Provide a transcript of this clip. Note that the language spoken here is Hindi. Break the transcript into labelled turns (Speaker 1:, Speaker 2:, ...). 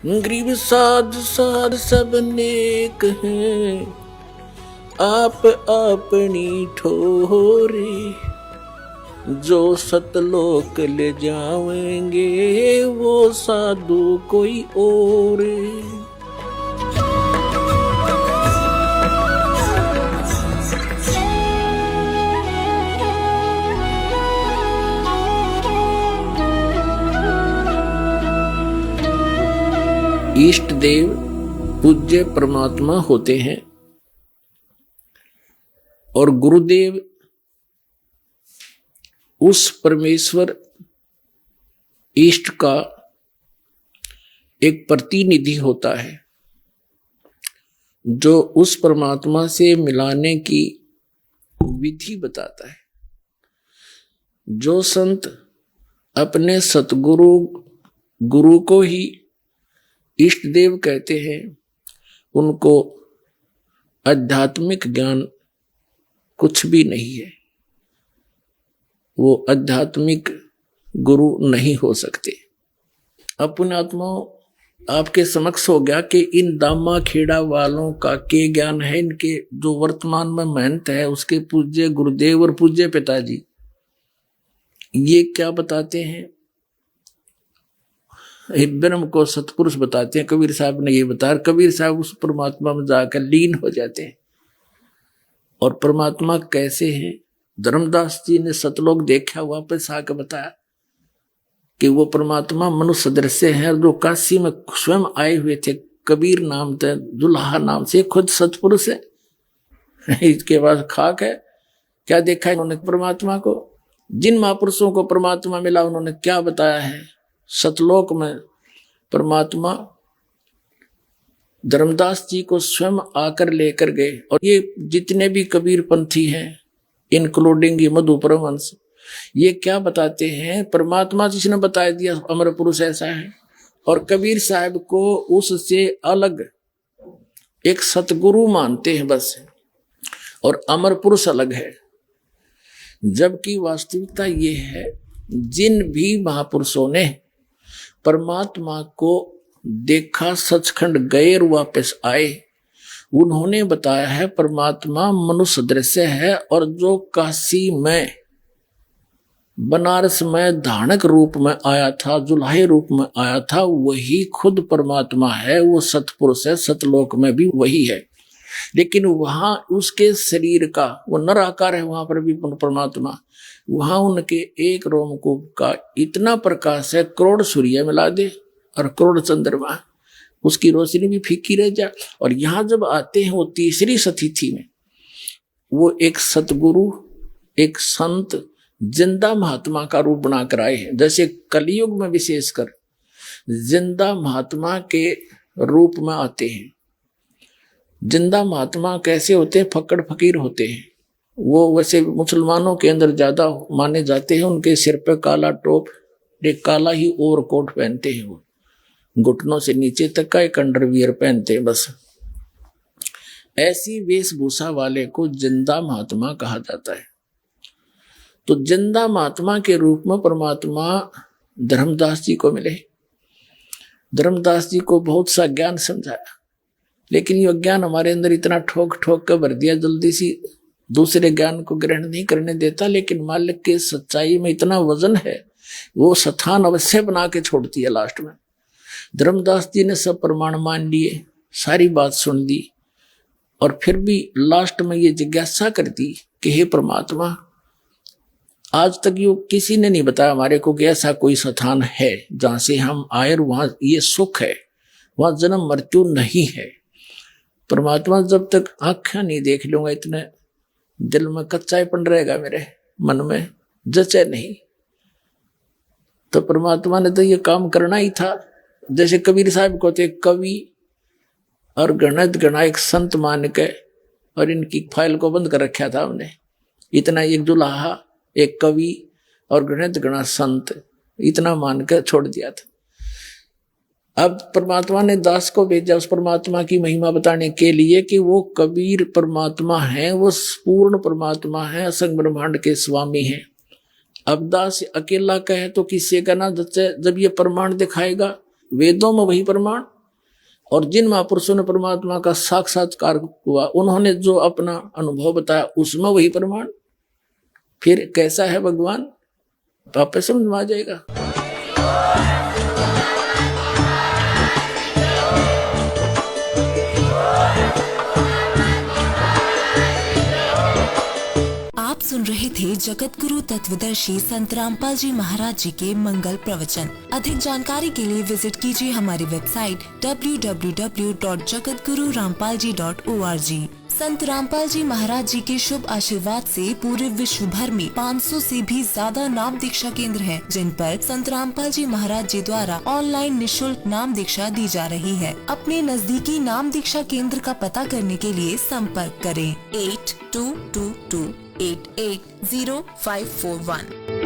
Speaker 1: गरीब साध साध सब नेक हैं, आप अपनी ठोरे। जो सतलोक ले जाएंगे वो साधु कोई और। इष्ट देव पूज्य परमात्मा होते हैं और गुरुदेव उस परमेश्वर इष्ट का एक प्रतिनिधि होता है जो उस परमात्मा से मिलाने की विधि बताता है। जो संत अपने सतगुरु गुरु को ही इष्ट देव कहते हैं, उनको आध्यात्मिक ज्ञान कुछ भी नहीं है। वो आध्यात्मिक गुरु नहीं हो सकते। अपने आत्मा आपके समक्ष हो गया कि इन दामा खेड़ा वालों का के ज्ञान है। इनके जो वर्तमान में महंत है उसके पूज्य गुरुदेव और पूज्य पिताजी ये क्या बताते हैं, ब्रह्म को सतपुरुष बताते हैं। कबीर साहब ने ये बताया। कबीर साहब उस परमात्मा में जाकर लीन हो जाते हैं। और परमात्मा कैसे है, धर्मदास जी ने सतलोक देखा, वापस आकर बताया कि वो परमात्मा मनुष्य दृश्य है। जो काशी में स्वयं आए हुए थे, कबीर नाम थे, दुल्हा नाम से, खुद सतपुरुष है। इसके बाद खाक है। क्या देखा इन्होंने परमात्मा को? जिन महापुरुषों को परमात्मा मिला उन्होंने क्या बताया है? सतलोक में परमात्मा धर्मदास जी को स्वयं आकर लेकर गए। और ये जितने भी कबीर पंथी हैं, इंक्लूडिंग ये मधु परमहंस, ये क्या बताते हैं? परमात्मा जिसने बता दिया अमर पुरुष ऐसा है। और कबीर साहब को उससे अलग एक सतगुरु मानते हैं बस, और अमर पुरुष अलग है। जबकि वास्तविकता ये है, जिन भी महापुरुषों ने परमात्मा को देखा, सचखंड गए और वापस आए, उन्होंने बताया है परमात्मा मनुष्य दृश्य है। और जो काशी में, बनारस में धानक रूप में आया था, जुल्हे रूप में आया था, वही खुद परमात्मा है। वो सतपुरुष है। सतलोक में भी वही है। लेकिन वहां उसके शरीर का वो नर आकार है, वहां पर भी परमात्मा, वहां उनके एक रोमकूप का इतना प्रकाश है, करोड़ सूर्य मिला दे और करोड़ चंद्रमा, उसकी रोशनी भी फीकी रह जाए। और यहां जब आते हैं वो तीसरी सतिथि में, वो एक सतगुरु, एक संत, जिंदा महात्मा का रूप बनाकर आए हैं। जैसे कलयुग में विशेषकर जिंदा महात्मा के रूप में आते हैं। जिंदा महात्मा कैसे होते हैं? फक्कड़ फकीर होते हैं। वो वैसे मुसलमानों के अंदर ज्यादा माने जाते हैं। उनके सिर पे काला टोप, एक काला ही ओवरकोट पहनते हैं। वो घुटनों से नीचे तक का एक अंडरवियर पहनते हैं बस। ऐसी वेशभूषा वाले को जिंदा महात्मा कहा जाता है। तो जिंदा महात्मा के रूप में परमात्मा धर्मदास जी को मिले। धर्मदास जी को बहुत सा ज्ञान समझाया, लेकिन ये ज्ञान हमारे अंदर इतना ठोक ठोक कर भर दिया, जल्दी सी दूसरे ज्ञान को ग्रहण नहीं करने देता। लेकिन मालिक के सच्चाई में इतना वजन है, वो स्थान अवश्य बना के छोड़ती है लास्ट में। धर्मदास जी ने सब प्रमाण मान लिए, सारी बात सुन ली, और फिर भी लास्ट में ये जिज्ञासा कर दी कि हे परमात्मा, आज तक यो किसी ने नहीं बताया हमारे को कि ऐसा कोई स्थान है जहां से हम आए और वहां ये सुख है, वहां जन्म मृत्यु नहीं है। परमात्मा जब तक आंखें नहीं देख लूंगा, इतने दिल में कच्चापन रहेगा, मेरे मन में जचे नहीं। तो परमात्मा ने तो ये काम करना ही था। जैसे कबीर साहब को थे कवि और गणित गणा एक संत मान के, और इनकी फाइल को बंद कर रखा था हमने। इतना एक दुल्हा, एक कवि और गणित गणा संत, इतना मान कर छोड़ दिया था। अब परमात्मा ने दास को भेजा उस परमात्मा की महिमा बताने के लिए कि वो कबीर परमात्मा है, वो पूर्ण परमात्मा है, असंग ब्रह्मांड के स्वामी हैं। अब दास अकेला कहे तो किसी का ना जब ये प्रमाण दिखाएगा वेदों में वही प्रमाण, और जिन महापुरुषों ने परमात्मा का साक्षात्कार हुआ उन्होंने जो अपना अनुभव बताया उसमें वही प्रमाण। फिर कैसा है भगवान, आप समझ में आ जाएगा।
Speaker 2: आप सुन रहे थे जगत गुरु तत्वदर्शी संत रामपाल जी महाराज जी के मंगल प्रवचन। अधिक जानकारी के लिए विजिट कीजिए हमारी वेबसाइट www.jagatgururampalji.org। संत रामपाल जी महाराज जी के शुभ आशीर्वाद से पूरे विश्व भर में 500 से भी ज्यादा नाम दीक्षा केंद्र हैं, जिन पर संत रामपाल जी महाराज जी द्वारा ऑनलाइन निशुल्क नाम दीक्षा दी जा रही है। अपने नजदीकी नाम दीक्षा केंद्र का पता करने के लिए संपर्क करें 8222880541।